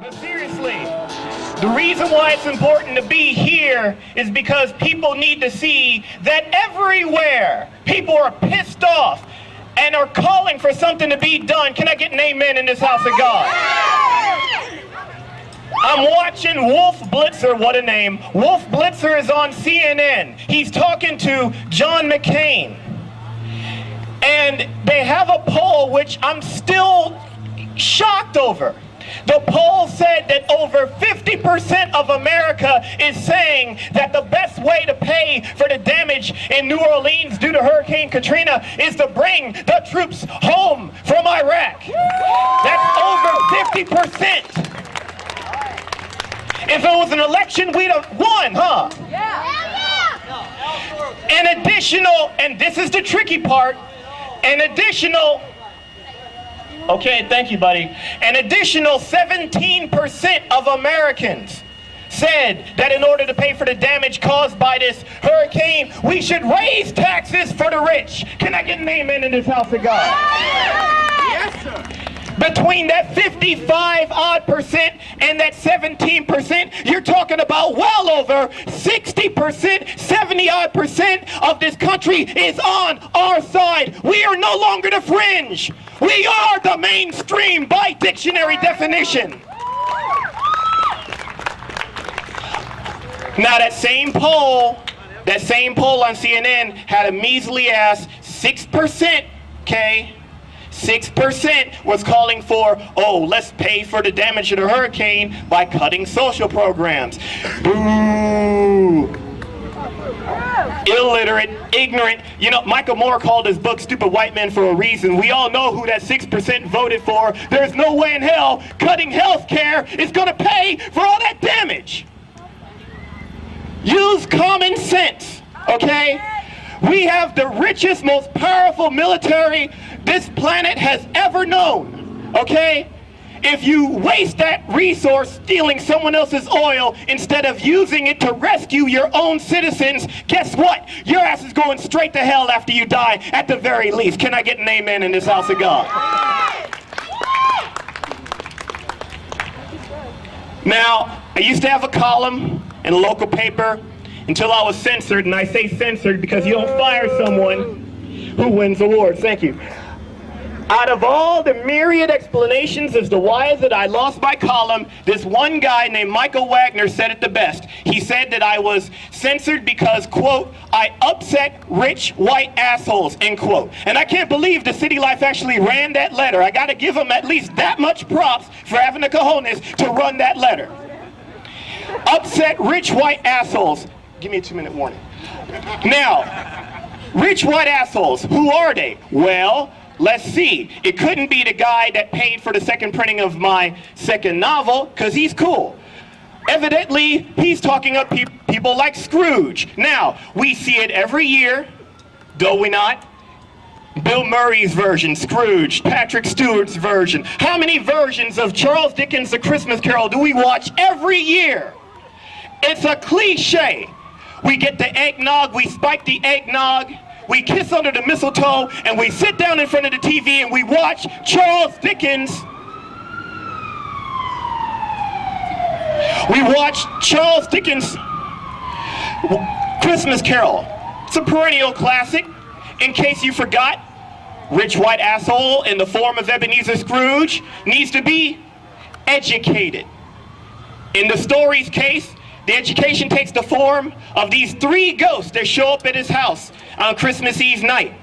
But seriously, the reason why it's important to be here is because people need to see that everywhere people are pissed off and are calling for something to be done. Can I get an amen in this house of God? I'm watching Wolf Blitzer, what a name. Wolf Blitzer is on CNN. He's talking to John McCain. And they have a poll which I'm still shocked over. The poll said that over 50% of America is saying that the best way to pay for the damage in New Orleans due to Hurricane Katrina is to bring the troops home from Iraq. That's over 50%. If it was an election, we'd have won, huh? An additional, and this is the tricky part, an additional, okay, thank you, buddy. An additional 17% of Americans said that in order to pay for the damage caused by this hurricane, we should raise taxes for the rich. Can I get an amen in this house of God? Yes, sir. Between that 55-odd% and that 17%, you're talking about well over 60%, 70-odd% of this country is on our side. We are no longer the fringe. We are the mainstream by dictionary definition. Now that same poll on CNN had a measly ass 6%, okay? 6% was calling for, oh, let's pay for the damage of the hurricane by cutting social programs. Boo! Illiterate, ignorant. You know, Michael Moore called his book Stupid White Men for a reason. We all know who that 6% voted for. There's no way in hell cutting health care is going to pay for all that damage. Use common sense, okay? We have the richest, most powerful military this planet has ever known, okay? If you waste that resource stealing someone else's oil instead of using it to rescue your own citizens, guess what? Your ass is going straight to hell after you die, at the very least. Can I get an amen in this house of God? Now, I used to have a column in a local paper until I was censored, and I say censored because you don't fire someone who wins awards. Thank you. Out of all the myriad explanations as to why is it I lost my column, this one guy named Michael Wagner said it the best. He said that I was censored because, quote, I upset rich white assholes, end quote. And I can't believe the City Life actually ran that letter. I gotta give them at least that much props for having the cojones to run that letter. Upset rich white assholes. Give me a 2-minute warning. Now, rich white assholes, who are they? Well, let's see. It couldn't be the guy that paid for the second printing of my second novel, because he's cool. Evidently, he's talking up people like Scrooge. Now, we see it every year, do we not? Bill Murray's version, Scrooge, Patrick Stewart's version. How many versions of Charles Dickens' A Christmas Carol do we watch every year? It's a cliche. We get the eggnog, we spike the eggnog, we kiss under the mistletoe, and we sit down in front of the TV and we watch Charles Dickens. We watch Charles Dickens' Christmas Carol. It's a perennial classic. In case you forgot, rich white asshole in the form of Ebenezer Scrooge needs to be educated. In the story's case, the education takes the form of these 3 ghosts that show up at his house on Christmas Eve night.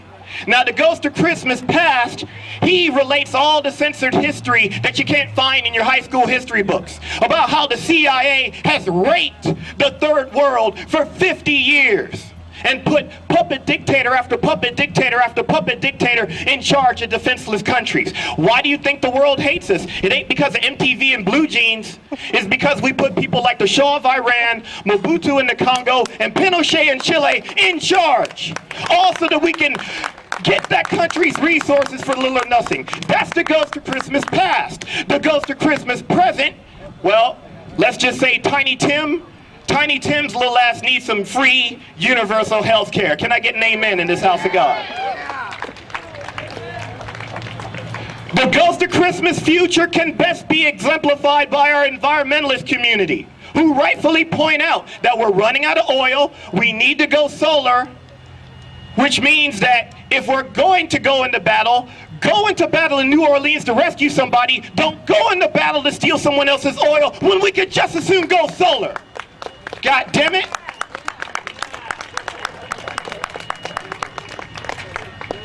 Now, the ghost of Christmas past, he relates all the censored history that you can't find in your high school history books about how the CIA has raped the third world for 50 years and put puppet dictator after puppet dictator after puppet dictator in charge of defenseless countries. Why do you think the world hates us? It ain't because of MTV and blue jeans. It's because we put people like the Shah of Iran, Mobutu in the Congo, and Pinochet in Chile in charge. All so that we can get that country's resources for little or nothing. That's the ghost of Christmas past. The ghost of Christmas present, well, let's just say Tiny Tim's little ass needs some free universal health care. Can I get an amen in this house of God? The ghost of Christmas future can best be exemplified by our environmentalist community, who rightfully point out that we're running out of oil, we need to go solar, which means that if we're going to go into battle in New Orleans to rescue somebody. Don't go into battle to steal someone else's oil when we could just as soon go solar. God damn it.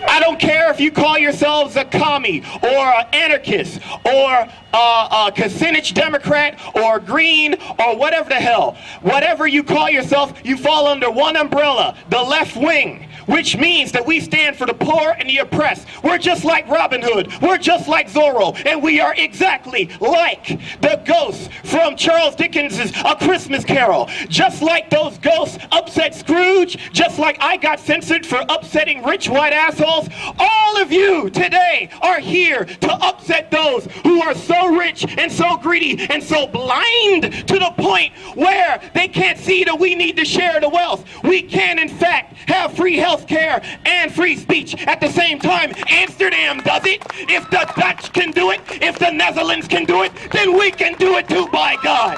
I don't care if you call yourselves a commie or an anarchist or a Kucinich Democrat or green or whatever the hell. Whatever you call yourself, you fall under one umbrella, the left wing, which means that we stand for the poor and the oppressed. We're just like Robin Hood. We're just like Zorro. And we are exactly like the ghosts from Charles Dickens' A Christmas Carol. Just like those ghosts upset Scrooge, just like I got censored for upsetting rich white assholes, all of you today are here to upset those who are so rich and so greedy and so blind to the point where they can't see that we need to share the wealth. We can, in fact, have free health care and free speech at the same time. Amsterdam does it. If the Dutch can do it, if the Netherlands can do it, then we can do it too, by God.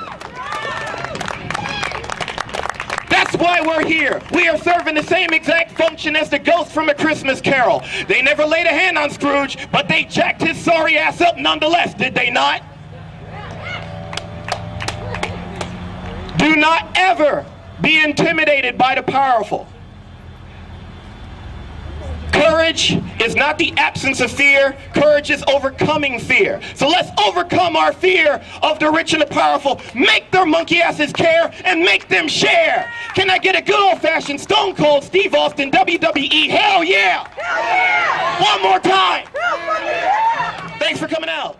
That's why we're here. We are serving the same exact function as the ghost from A Christmas Carol. They never laid a hand on Scrooge, but they jacked his sorry ass up nonetheless, did they not? Do not ever be intimidated by the powerful. Courage is not the absence of fear. Courage is overcoming fear. So let's overcome our fear of the rich and the powerful. Make their monkey asses care and make them share. Can I get a good old-fashioned Stone Cold Steve Austin WWE? Hell yeah! Hell yeah! One more time! Thanks for coming out.